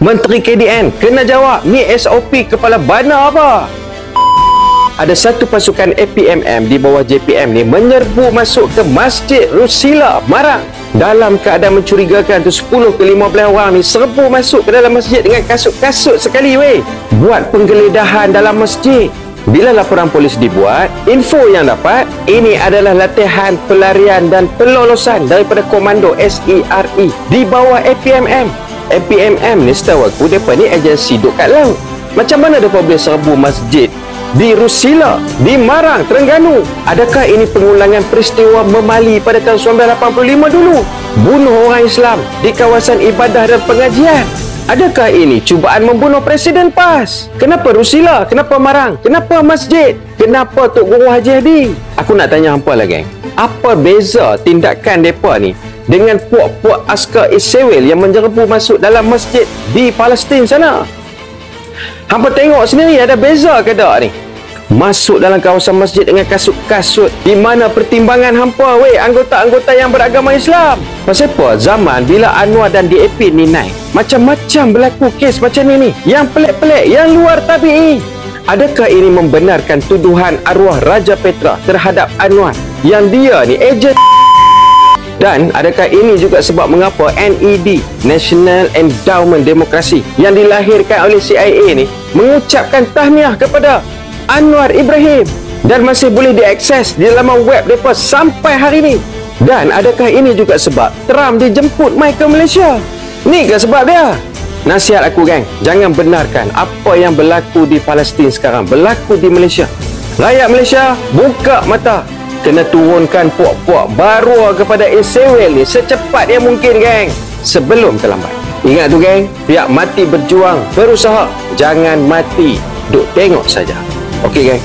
Menteri KDN kena jawab, ni SOP kepala bana apa? Ada satu pasukan APMM di bawah JPM ni menyerbu masuk ke Masjid Rusila, Marang. Dalam keadaan mencurigakan tu 10 ke 15 orang ni serbu masuk ke dalam masjid dengan kasut-kasut sekali weh. Buat penggeledahan dalam masjid. Bila laporan polis dibuat, info yang dapat, ini adalah latihan pelarian dan pelolosan daripada komando SERE di bawah APMM. APMM ni setahu aku, mereka ni agensi duk kat laut. Macam mana mereka boleh serbu masjid di Rusila, di Marang, Terengganu? Adakah ini pengulangan peristiwa Memali pada tahun 1985 dulu? Bunuh orang Islam di kawasan ibadah dan pengajian. Adakah ini cubaan membunuh Presiden PAS? Kenapa Rusila? Kenapa Marang? Kenapa masjid? Kenapa Tok Guru Haji Hadi? Aku nak tanya hampa lah geng. Apa beza tindakan mereka ni dengan puak-puak askar Israel yang menyerbu masuk dalam masjid di Palestin sana? Hampa tengok sendiri, ada beza ke tak ni? Masuk dalam kawasan masjid dengan kasut-kasut. Di mana pertimbangan hampa weh, anggota-anggota yang beragama Islam? Pasal apa zaman bila Anwar dan DAP ni naik, macam-macam berlaku kes macam ni yang pelik-pelik, yang luar tabi'i. Adakah ini membenarkan tuduhan arwah Raja Petra terhadap Anwar yang dia ni ejen? Dan adakah ini juga sebab mengapa NED, National Endowment Demokrasi, yang dilahirkan oleh CIA ni mengucapkan tahniah kepada Anwar Ibrahim dan masih boleh diakses di laman web mereka sampai hari ini? Dan adakah ini juga sebab Trump dijemput mai ke Malaysia? Ni ke sebab dia? Nasihat aku geng, jangan benarkan apa yang berlaku di Palestin sekarang berlaku di Malaysia. Rakyat Malaysia buka mata, kena turunkan puak-puak baru kepada Israel ni secepat yang mungkin geng, sebelum terlambat. Ingat tu geng, biar mati berjuang, berusaha, jangan mati duk tengok saja. Okey geng.